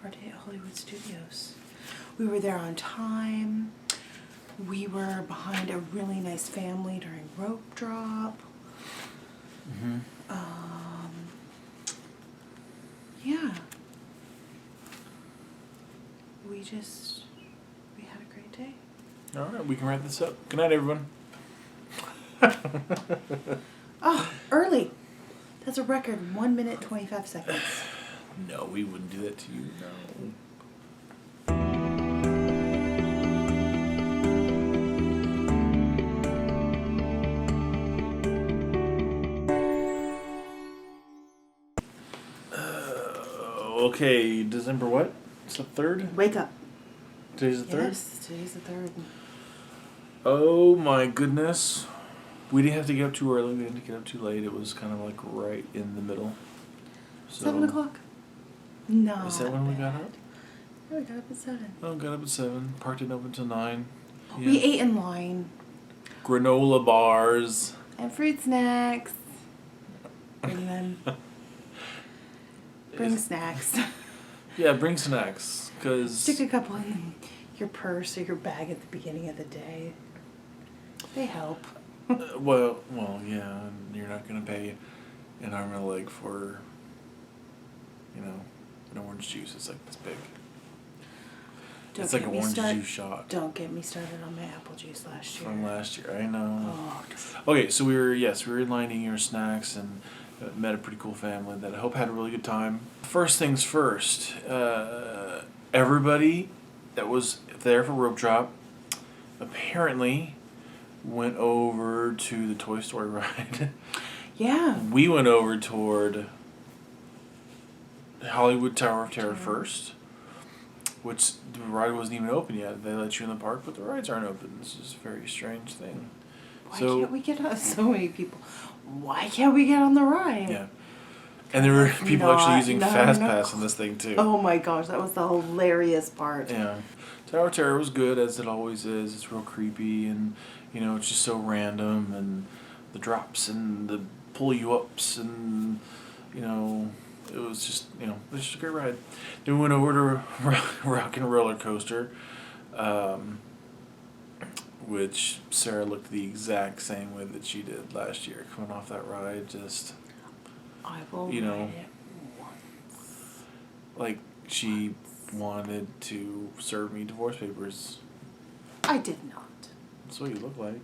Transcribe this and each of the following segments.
our day at Hollywood Studios. We were there on time. We were behind a really nice family during rope drop. Mm-hmm. Yeah. We had a great day. All right, we can wrap this up. Good night, everyone. Oh, early. That's a record 1 minute, 25 seconds. No, we wouldn't do that to you. No. Okay, December what? It's the 3rd? Wake up. Today's the 3rd? Yes, today's the 3rd. Oh my goodness. We didn't have to get up too early. We didn't get up too late. It was kind of like right in the middle. So, 7 o'clock. No. Is that when we got up? Yeah, we got up at 7. Oh, got up at 7. Parked it open until 9. Yeah. We ate in line. Granola bars. And fruit snacks. Bring them. Bring snacks. Yeah, bring snacks. Cause Stick a couple in your purse or your bag at the beginning of the day. They help. well, yeah. And you're not gonna pay an arm and a leg for, an orange juice. It's like this big. It's like an orange juice shot. Don't get me started on my apple juice last year. From last year, I know. Oh. Okay, so we were in line eating our snacks and met a pretty cool family that I hope had a really good time. First things first, everybody that was there for rope drop apparently went over to the Toy Story ride. Yeah. We went over toward Hollywood Tower of Terror first, which the ride wasn't even open yet. They let you in the park, but the rides aren't open. This is a very strange thing. Why can't we get on? So many people. Why can't we get on the ride? Yeah. And there were people actually using FastPass on this thing too. Oh my gosh, that was the hilarious part. Yeah. Tower of Terror was good, as it always is. It's real creepy, and it's just so random, and the drops and the pull you ups, and it was just it was just a great ride. Then we went over to Rock and Roller Coaster, which Sarah looked the exact same way that she did last year coming off that ride. Just I will ride it once. Like she wanted to serve me divorce papers. I did not. That's what you look like.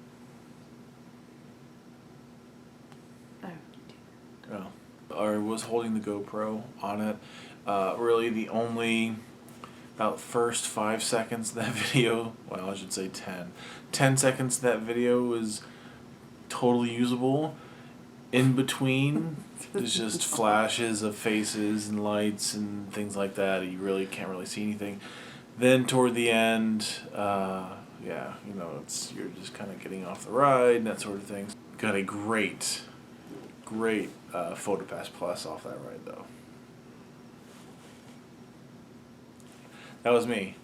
Oh. I was holding the GoPro on it. Really the only about first 5 seconds of that video, well, I should say 10. 10 seconds of that video was totally usable. In between, there's just flashes of faces and lights and things like that. You really can't really see anything. Then toward the end, you're just kind of getting off the ride and that sort of thing. Got a great PhotoPass Plus off that ride, though. That was me.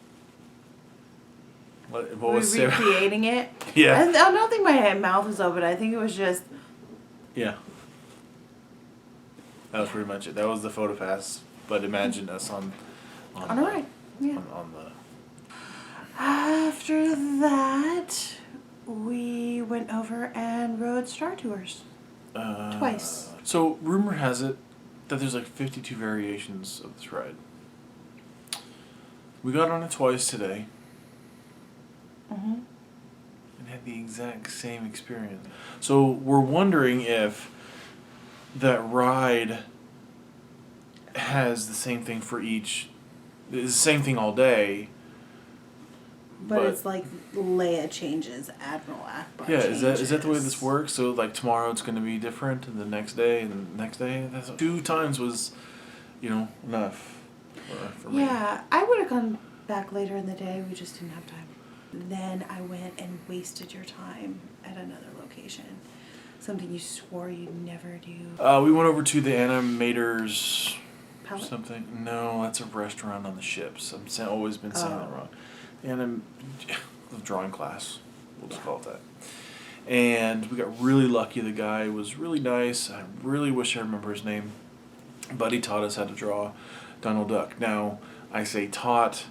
What was Sarah? Recreating it? Yeah. I don't think my mouth was open. I think it was just... Yeah. That was pretty much it. That was the PhotoPass. But imagine us on a ride. Yeah. On the... After that, we went over and rode Star Tours. Twice. So, rumor has it that there's like 52 variations of this ride. We got on it twice today. Mm-hmm. And had the exact same experience. So, we're wondering if that ride has the same thing for each. It's the same thing all day. But it's like Leia changes, Admiral Akbar changes. Is that the way this works? So like tomorrow it's going to be different, and the next day, and the next day. 2 times was, enough for me. Yeah, I would have gone back later in the day. We just didn't have time. Then I went and wasted your time at another location. Something you swore you'd never do. We went over to the Animators. Palette? Something. No, that's a restaurant on the ships. I've always been saying that wrong. The drawing class, we'll just call it that. And we got really lucky. The guy was really nice. I really wish I remember his name, but he taught us how to draw Donald Duck. Now, I say taught.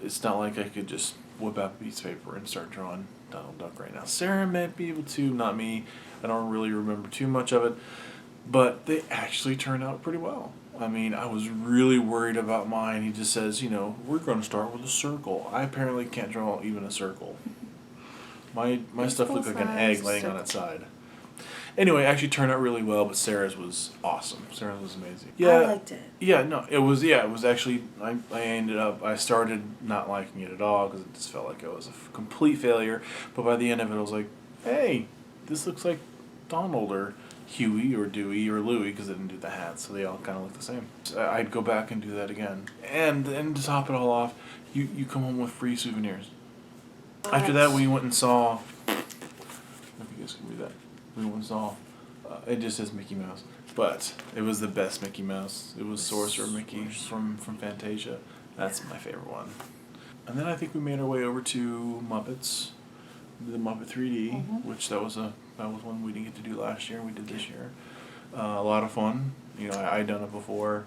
It's not like I could just whip out a piece of paper and start drawing Donald Duck right now. Sarah might be able to, not me. I don't really remember too much of it. But they actually turned out pretty well. I mean, I was really worried about mine. He just says, we're going to start with a circle. I apparently can't draw even a circle. My stuff looked like an egg laying on its side. Anyway, it actually turned out really well, but Sarah's was awesome. Sarah's was amazing. Yeah, I liked it. Yeah, no, it was actually, I started not liking it at all because it just felt like it was a complete failure. But by the end of it, I was like, hey, this looks like Donald or Huey or Dewey or Louie because they didn't do the hats, so they all kind of look the same. So I'd go back and do that again. And to top it all off, you come home with free souvenirs. After that, we went and saw, I don't know if you guys can read that. We went and saw, it just says Mickey Mouse, but it was the best Mickey Mouse. It was Sorcerer Mickey from Fantasia. That's my favorite one. And then I think we made our way over to Muppets, the Muppet 3D, which that was one we didn't get to do last year. We did this year. A lot of fun. I'd done it before,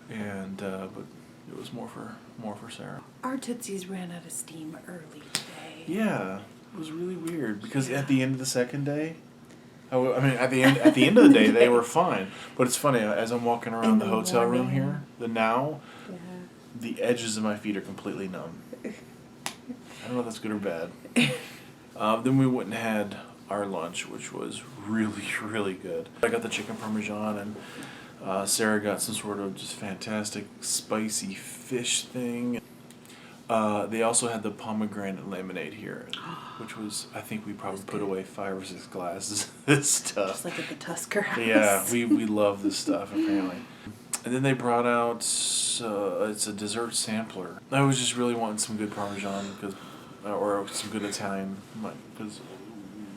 and but it was more for Sarah. Our Tootsies ran out of steam early today. Yeah, it was really weird because at the end of the second day, at the end of the day they were fine. But it's funny as I'm walking around the hotel room here, the edges of my feet are completely numb. I don't know if that's good or bad. Then we went and had our lunch, which was really, really good. I got the chicken parmesan, and Sarah got some sort of just fantastic spicy fish thing. They also had the pomegranate lemonade here, which was, I think we probably put away 5 or 6 glasses of this stuff. Just like at the Tusker House. Yeah, we love this stuff, apparently. And then they brought out, it's a dessert sampler. I was just really wanting some good Parmesan, or some good Italian, because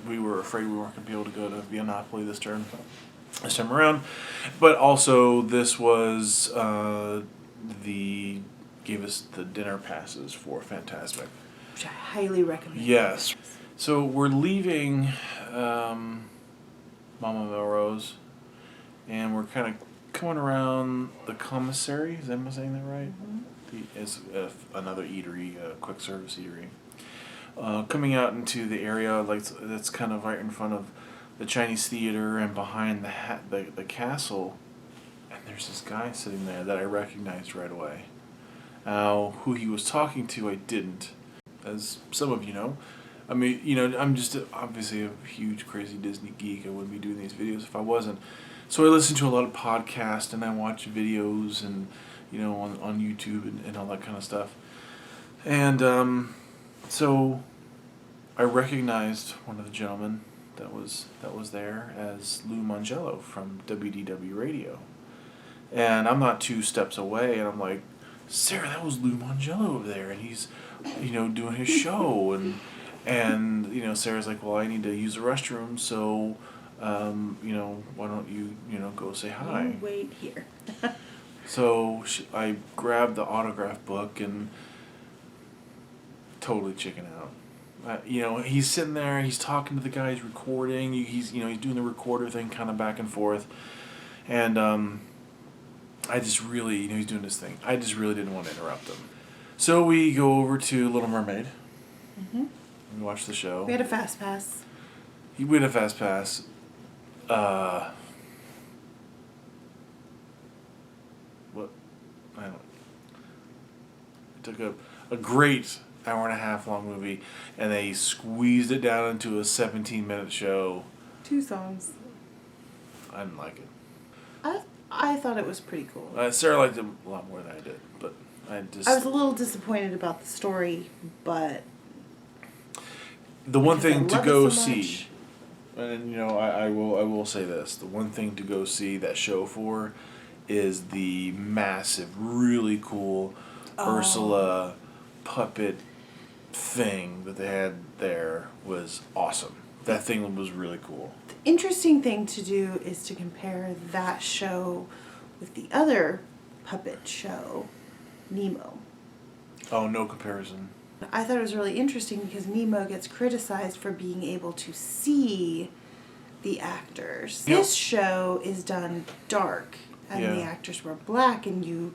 we were afraid we weren't going to be able to go to Via Napoli this time around. But also, this was, gave us the dinner passes for Fantasmic. Which I highly recommend. Yes. So we're leaving Mama Melrose, and we're kind of coming around the commissary. Am I saying that right? Mm-hmm. It's another eatery, quick service eatery. Coming out into the area that's kind of right in front of the Chinese theater and behind the castle, and there's this guy sitting there that I recognized right away. Who he was talking to, I didn't. As some of you know. I mean, I'm just obviously a huge, crazy Disney geek. I wouldn't be doing these videos if I wasn't. So I listen to a lot of podcasts, and I watch videos, and, on YouTube and all that kind of stuff. And so I recognized one of the gentlemen that was there as Lou Mongello from WDW Radio. And I'm not 2 steps away, and I'm like, Sarah, that was Lou Mongello over there, and he's, doing his show, and Sarah's like, well, I need to use the restroom, so, why don't you, go say hi. You wait here. So I grabbed the autograph book and totally chicken out. He's sitting there, he's talking to the guy he's recording, he's doing the recorder thing kind of back and forth, and, I just really, he's doing this thing. I just really didn't want to interrupt him. So we go over to Little Mermaid. Mm-hmm. We watch the show. We had a fast pass. We had a fast pass. What? I don't know. It took a great hour and a half long movie, and they squeezed it down into a 17-minute show. 2 songs. I didn't like it. I thought it was pretty cool. Sarah liked it a lot more than I did, but I was a little disappointed about the story, but the one thing to go see, and I will say this: the one thing to go see that show for is the massive, really cool Ursula puppet thing that they had there was awesome. That thing was really cool. The interesting thing to do is to compare that show with the other puppet show, Nemo. Oh, no comparison. I thought it was really interesting because Nemo gets criticized for being able to see the actors. This show is done dark, and the actors were black, and you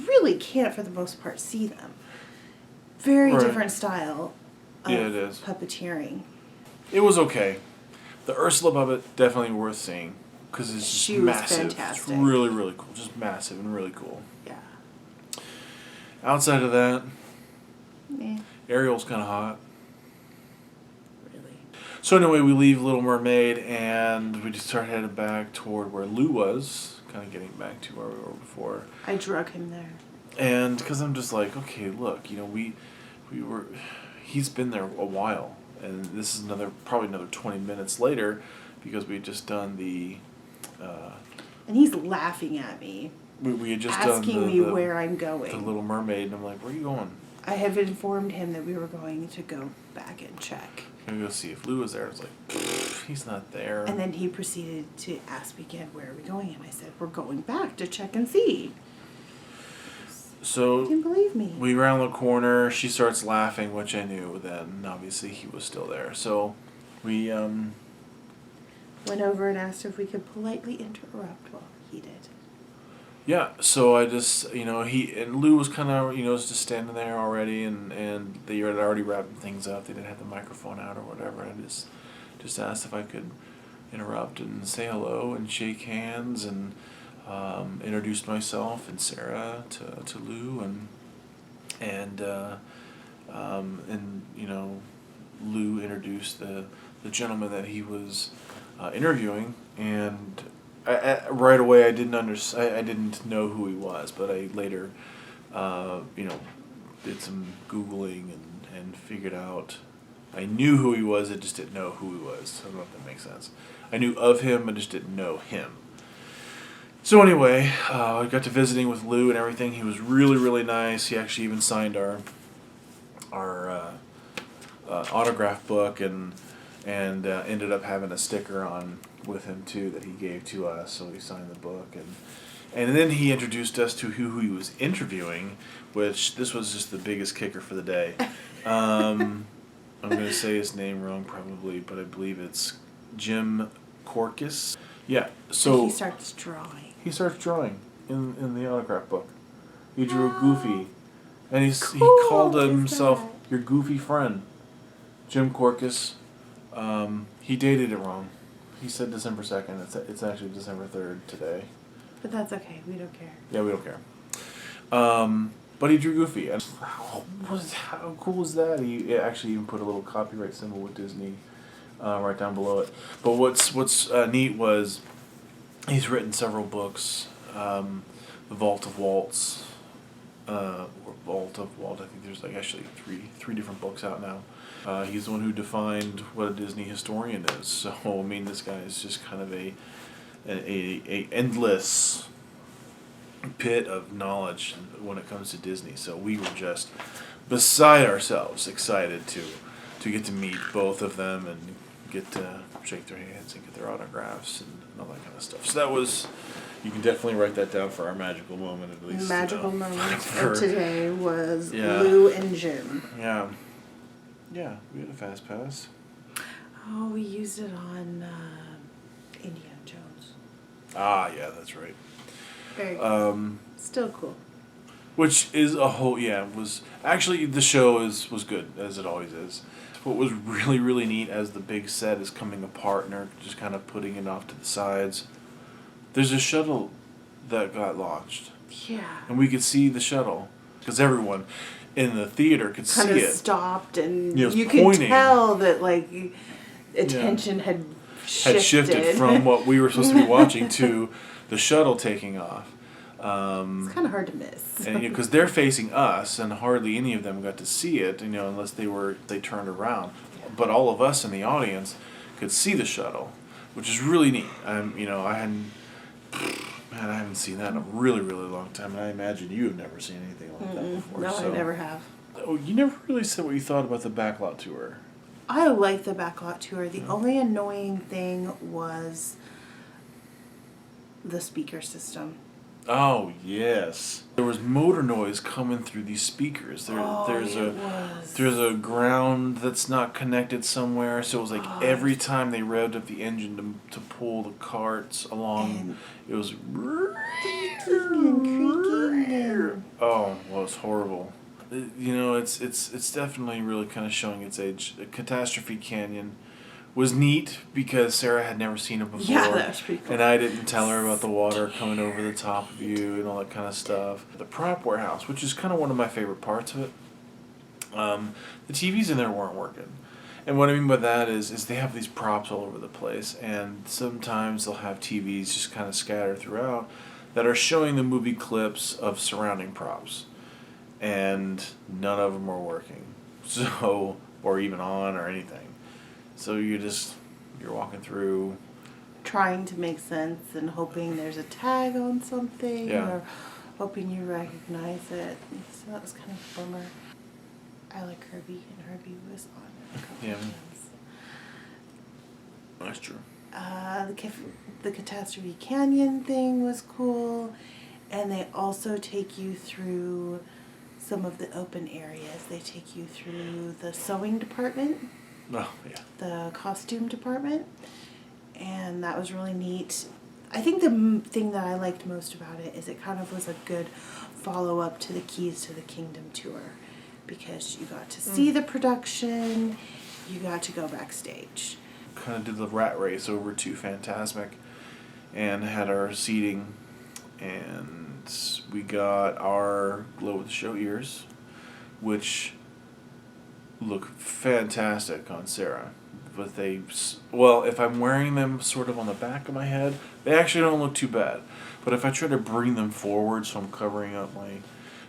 really can't, for the most part, see them. Very Right. different style of Yeah, it is. puppeteering. It was okay. The Ursula puppet, definitely worth seeing. Because it's just She was massive. fantastic. It's really, really cool. Just massive and really cool. Yeah. Outside of that, Eh, Ariel's kind of hot. really. So anyway, we leave Little Mermaid and we just start heading back toward where Lou was. Kind of getting back to where we were before. I drug him there. And because I'm just like, okay, look, he's been there a while. And this is probably another 20 minutes later because we had just done And he's laughing at me, we had just asking done me where I'm going. the Little Mermaid, and I'm like, where are you going? I have informed him that we were going to go back and check. Can we go see if Lou was there? I was like, he's not there. And then he proceeded to ask me again, where are we going? And I said, we're going back to check and see. So He didn't believe me. we round the corner. She starts laughing, which I knew. Then obviously he was still there. So we Went over and asked if we could politely interrupt. Well, he did. yeah. So I just he and Lou was kind of was just standing there already, and they had already wrapped things up. They didn't have the microphone out or whatever. And I just asked if I could interrupt and say hello and shake hands and introduced myself and Sarah to Lou and Lou introduced the gentleman that he was interviewing, and right away I didn't know who he was, but I later did some Googling and figured out I knew who he was. I just didn't know who he was. I don't know if that makes sense. I knew of him, I just didn't know him. So anyway, I got to visiting with Lou and everything. He was really, really nice. He actually even signed our autograph book and ended up having a sticker on with him too that he gave to us. So he signed the book and then he introduced us to who he was interviewing, which this was just the biggest kicker for the day. I'm going to say his name wrong probably, but I believe it's Jim Corcus. Yeah. So he starts drawing. He starts drawing in the autograph book. He drew a Goofy, and he called himself your Goofy friend, Jim Corcus. He dated it wrong. He said December 2nd. It's actually December 3rd today. But that's okay. We don't care. Yeah, we don't care. But he drew Goofy, and how cool was that? He actually even put a little copyright symbol with Disney right down below it. But what's neat was he's written several books. The Vault of Walt's, or Vault of Walt. I think there's actually three different books out now. He's the one who defined what a Disney historian is. So I mean, this guy is just kind of a endless pit of knowledge when it comes to Disney. So we were just beside ourselves excited to get to meet both of them and get to shake their hands and get their autographs and all that kind of stuff. So that was, you can definitely write that down for our magical moment at least. Magical moment of today was Yeah. Lou and Jim. Yeah. Yeah, we had a fast pass. Oh, we used it on Indiana Jones. Ah, yeah, that's right. Very cool. Still cool. Which is a whole, was, actually the show was good, as it always is. What was really, really neat as the big set is coming apart and they're just kind of putting it off to the sides. There's a shuttle that got launched. Yeah. And we could see the shuttle. Because everyone in the theater could see it. Kind of stopped and It was you pointing. could tell that attention had shifted from what we were supposed to be watching to the shuttle taking off. It's kind of hard to miss. And because they're facing us, and hardly any of them got to see it, unless they turned around. But all of us in the audience could see the shuttle, which is really neat. I haven't seen that in a really, really long time, and I imagine you have never seen anything like that before. No, so. I never have. Oh, you never really said what you thought about the backlot tour. I like the backlot tour. The only annoying thing was the speaker system. Oh, yes. There was motor noise coming through these speakers. There's a ground that's not connected somewhere, so it was like every time they revved up the engine to pull the carts along, it was Creaking and creaking it's horrible. It's definitely really kind of showing its age. Catastrophe Canyon was neat because Sarah had never seen it before. Yeah, that was pretty cool. And I didn't tell her about the water coming over the top of you and all that kind of stuff. The prop warehouse, which is kind of one of my favorite parts of it. The TVs in there weren't working. And what I mean by that is they have these props all over the place, and sometimes they'll have TVs just kind of scattered throughout that are showing the movie clips of surrounding props, and none of them were working, so or even on or anything. So you're walking through, Trying to make sense and hoping there's a tag on something, Yeah. or hoping you recognize it. So that was kind of a bummer. I like Herbie, and Herbie was on it a couple Yeah. of times. that's true. The Catastrophe Canyon thing was cool, and they also take you through some of the open areas. They take you through the sewing department, Oh, yeah. the costume department, and that was really neat. I think the thing that I liked most about it is it kind of was a good follow-up to the Keys to the Kingdom tour, because you got to see the production, you got to go backstage. Kind of did the rat race over to Fantasmic and had our seating, and we got our glow with the show ears, which look fantastic on Sarah. But if I'm wearing them sort of on the back of my head, they actually don't look too bad. But if I try to bring them forward, so I'm covering up my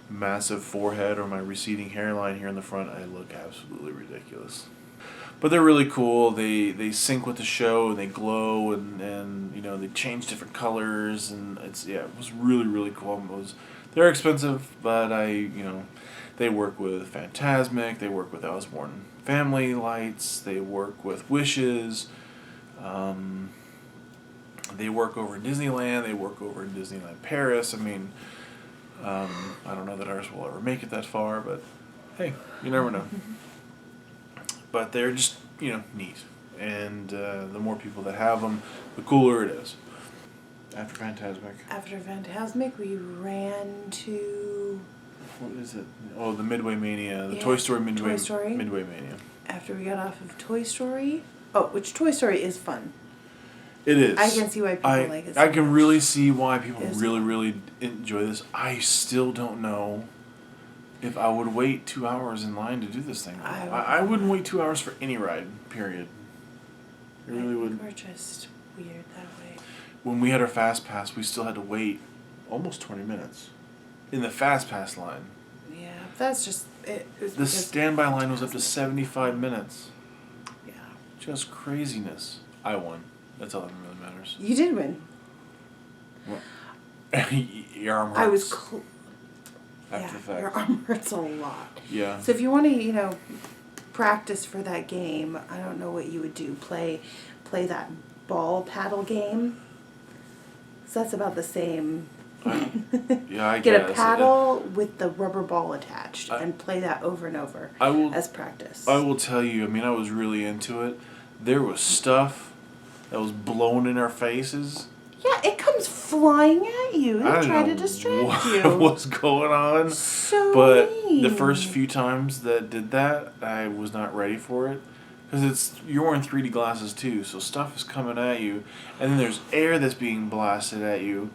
massive forehead or my receding hairline here in the front, I look absolutely ridiculous. But they're really cool. They sync with the show, and they glow, and they change different colors, and it was really, really cool. They're expensive, but they work with Fantasmic, they work with Osborne Family Lights, they work with Wishes, they work over in Disneyland, they work over in Disneyland Paris. I don't know that ours will ever make it that far, but hey, you never know. But they're just, neat. And the more people that have them, the cooler it is. After Fantasmic, we ran to... What is it? Oh, the Midway Mania. The Yeah, Toy Story Midway Toy Story. Midway Mania. After we got off of Toy Story... Oh, which Toy Story is fun. It is. I can see why people like it so I can much. really see why people It's really, fun. really enjoy this. I still don't know if I would wait 2 hours in line to do this thing. I wouldn't wait 2 hours for any ride, period. I really would. We're just weird that way. When we had our Fast Pass, we still had to wait almost 20 minutes in the Fast Pass line. Yeah, that's just... It was The standby line was up to 75 minutes. Yeah. Just craziness. I won. That's all that really matters. You did win. Your arm hurts. I was... After the fact. your arm hurts a lot. Yeah. So if you want to, practice for that game, I don't know what you would do. Play that ball paddle game. So that's about the same. Yeah, I Get guess. a paddle with the rubber ball attached I- and play that over and over as practice. I will tell you, I was really into it. There was stuff that was blown in our faces. Yeah, it comes flying at you I and try to don't know distract you. what's going on. So But mean. the first few times that did that, I was not ready for it. Because you're wearing 3D glasses too, so stuff is coming at you. And then there's air that's being blasted at you.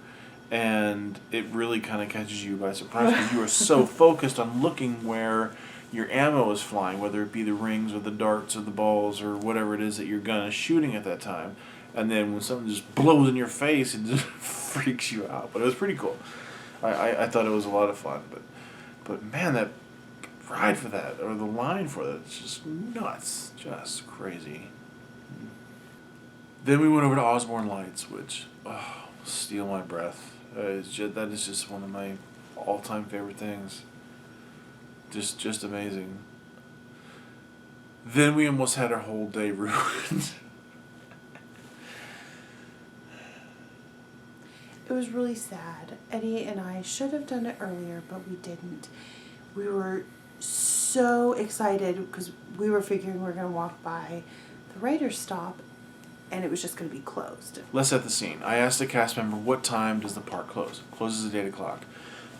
And it really kind of catches you by surprise because you are so focused on looking where your ammo is flying, whether it be the rings or the darts or the balls or whatever it is that your gun is shooting at that time. And then when something just blows in your face, it just freaks you out. But it was pretty cool. I thought it was a lot of fun. But man, that ride for that, or the line for that, it's just nuts. Just crazy. Then we went over to Osborne Lights, which, steal my breath. That is just one of my all-time favorite things. Just amazing. Then we almost had our whole day ruined. It was really sad. Eddie and I should have done it earlier, but we didn't. We were so excited because we were figuring we were going to walk by the writer's stop and it was just going to be closed. Let's set the scene. I asked a cast member, what time does the park close? It closes at 8 o'clock.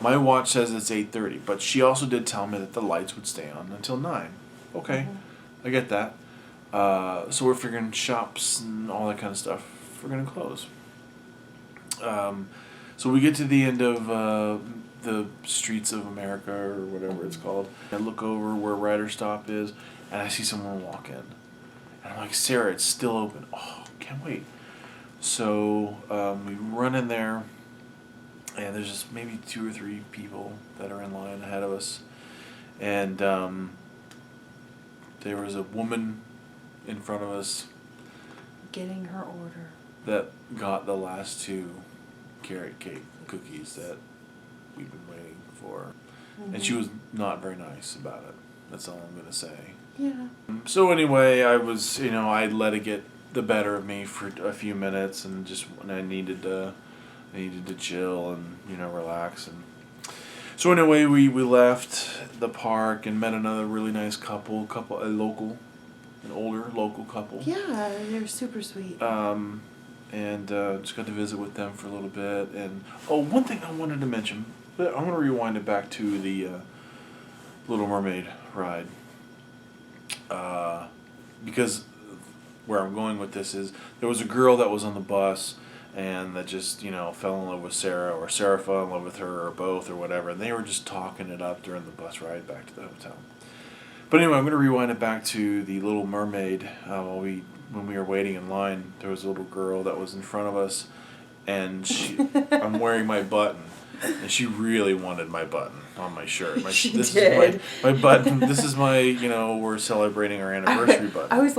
My watch says it's 8:30, but she also did tell me that the lights would stay on until 9. Okay, I get that. So we're figuring shops and all that kind of stuff. We're gonna close. So we get to the end of the Streets of America or whatever it's called. I look over where Ryder Stop is, and I see someone walk in. And I'm like, Sarah, it's still open. Oh, can't wait. So we run in there, and there's just maybe 2 or 3 people that are in line ahead of us. And there was a woman in front of us Getting her order. that got the last 2 carrot cake cookies that we've been waiting for. And she was not very nice about it. That's all I'm going to say. Yeah. So anyway, I was, I let it get the better of me for a few minutes, and I needed to chill and, relax. And so anyway, we left the park and met another really nice couple, an older local couple. Yeah, they're super sweet. And just got to visit with them for a little bit. And one thing I wanted to mention, but I'm gonna rewind it back to the Little Mermaid ride, because where I'm going with this is there was a girl that was on the bus and that just fell in love with Sarah, or Sarah fell in love with her, or both, or whatever, and they were just talking it up during the bus ride back to the hotel. But anyway, I'm gonna rewind it back to the Little Mermaid. When we were waiting in line, there was a little girl that was in front of us, and I'm wearing my button, and she really wanted my button on my shirt. This is my button. This is my, we're celebrating our anniversary button. I was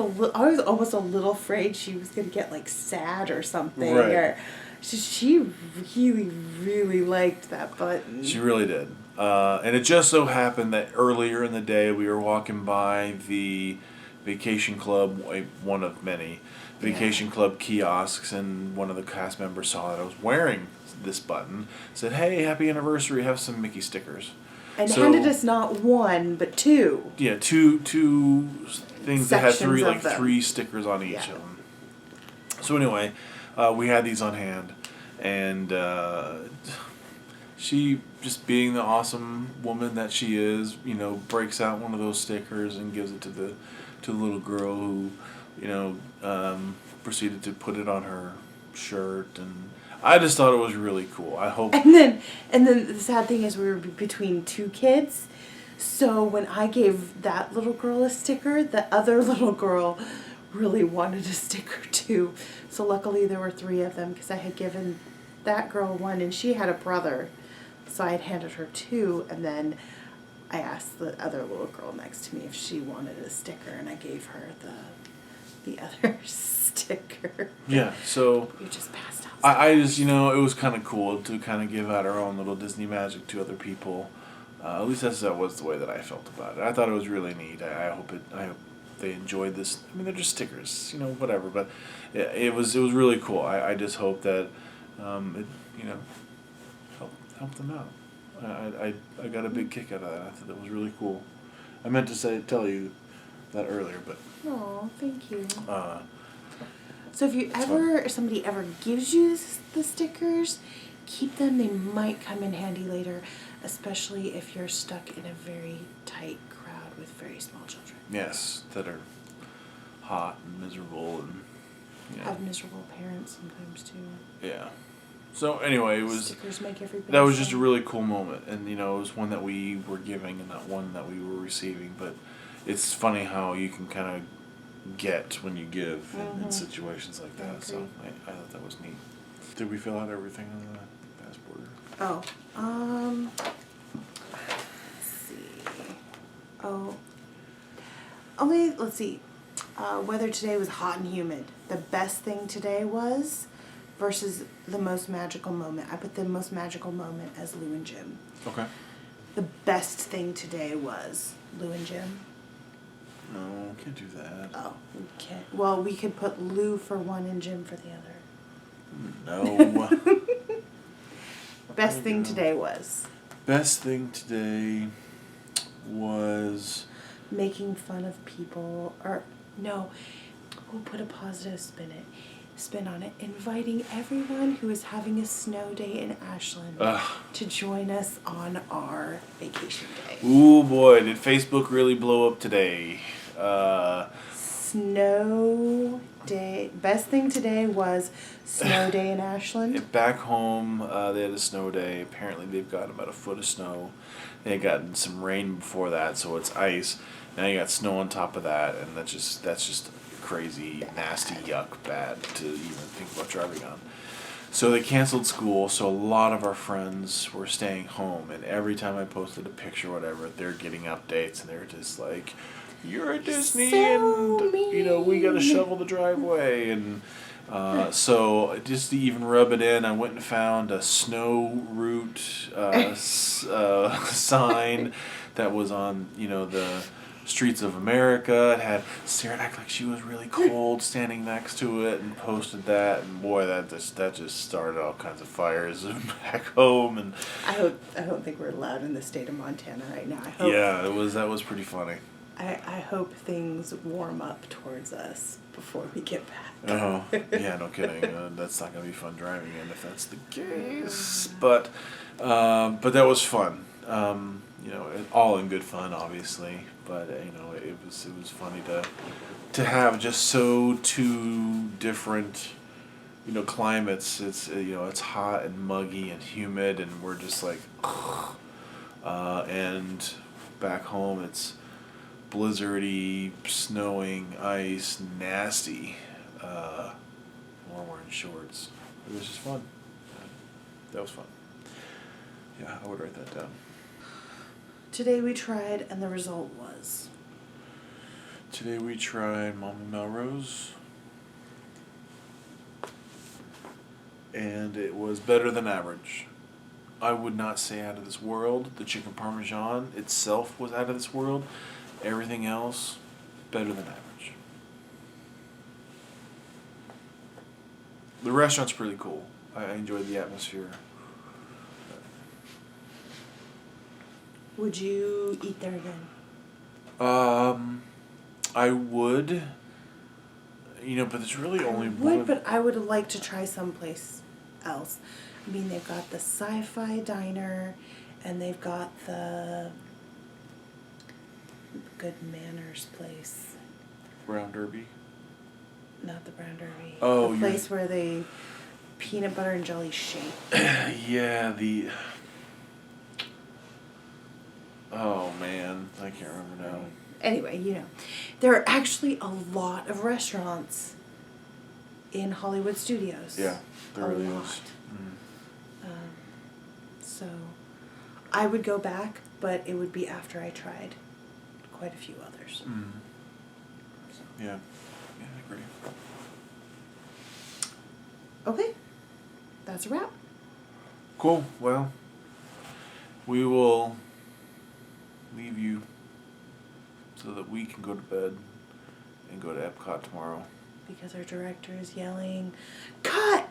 almost a little afraid she was gonna get like sad or something. Right. Or she really, really liked that button. She really did. And it just so happened that earlier in the day we were walking by the Vacation Club, one of many Vacation Club kiosks, and one of the cast members saw that I was wearing this button, said, "Hey, happy anniversary, have some Mickey stickers." And handed us not 1, but 2. Yeah, two things that had Sections of them. 3 stickers on each of them. So anyway, we had these on hand, and she, just being the awesome woman that she is, breaks out one of those stickers and gives it to the little girl, who, proceeded to put it on her shirt, and I just thought it was really cool. I hope. And then the sad thing is we were between 2 kids, so when I gave that little girl a sticker, the other little girl really wanted a sticker too. So luckily there were 3 of them, because I had given that girl 1 and she had a brother, so I had handed her 2, and then I asked the other little girl next to me if she wanted a sticker, and I gave her the other sticker. Yeah, so We just passed out. I just, it was kind of cool to kind of give out our own little Disney magic to other people. At least that was the way that I felt about it. I thought it was really neat. I hope they enjoyed this. I mean, they're just stickers, whatever. But it was really cool. I just hope that it helped them out. I got a big kick out of that. I thought that was really cool. I meant to tell you that earlier, but. Oh, thank you. So if somebody ever gives you the stickers, keep them. They might come in handy later, especially if you're stuck in a very tight crowd with very small children. Yes, that are hot and miserable and. Have miserable parents sometimes too. Yeah. So anyway, Stickers make everybody. that was just a really cool moment, and it was one that we were giving and not one that we were receiving. But it's funny how you can kind of get when you give in situations like that. So I thought that was neat. Did we fill out everything on the passport? Let's see. Let's see. Weather today was hot and humid. The best thing today was versus the most magical moment. I put the most magical moment as Lou and Jim. Okay. The best thing today was Lou and Jim. No, can't do that. Oh, okay. Well, we could put Lou for one and Jim for the other. No. Best thing today was? Best thing today was... making fun of people, or no, we'll put a positive spin it. spin on it, inviting everyone who is having a snow day in Ashland to join us on our vacation day. Ooh boy, did Facebook really blow up today. Snow day. Best thing today was snow day in Ashland. Back home, they had a snow day. Apparently they've got about a foot of snow. They had gotten some rain before that, so it's ice. Now you got snow on top of that, and that's just crazy, nasty, yuck, bad to even think about driving on. So they canceled school, so a lot of our friends were staying home, and every time I posted a picture or whatever, they're getting updates, and they're just like, "You're at Disney, So and we got to shovel the driveway," and so just to even rub it in, I went and found a snow route sign that was on the Streets of America. It had Sarah act like she was really cold standing next to it, and posted that, and boy, that just started all kinds of fires back home. And I don't think we're allowed in the state of Montana right now. I hope, yeah, that was pretty funny. I hope things warm up towards us before we get back. Oh, yeah, no kidding. That's not gonna be fun driving in if that's the case. But that was fun. All in good fun, obviously. But it was funny to have just so two different climates. It's hot and muggy and humid, and we're just like, and back home it's blizzardy, snowing, ice, nasty. We're wearing shorts. It was just fun. That was fun. Yeah, I would write that down. Today we tried, and the result was. Today we tried Mama Melrose, and it was better than average. I would not say out of this world. The chicken parmesan itself was out of this world. Everything else, better than average. The restaurant's pretty cool. I enjoyed the atmosphere. Would you eat there again? I would. But there's really only one. But I would like to try someplace else. I mean, they've got the Sci-Fi Diner, and they've got the Good Manners place. Brown Derby. Not the Brown Derby. Oh, the place where they peanut butter and jelly shake. Yeah, oh man, I can't remember now. Anyway, there are actually a lot of restaurants in Hollywood Studios. Yeah, there really lot. is. So, I would go back, but it would be after I tried quite a few others. So. Yeah, I agree. Okay, that's a wrap. Cool. Well, we will leave you so that we can go to bed and go to Epcot tomorrow. Because our director is yelling, "Cut!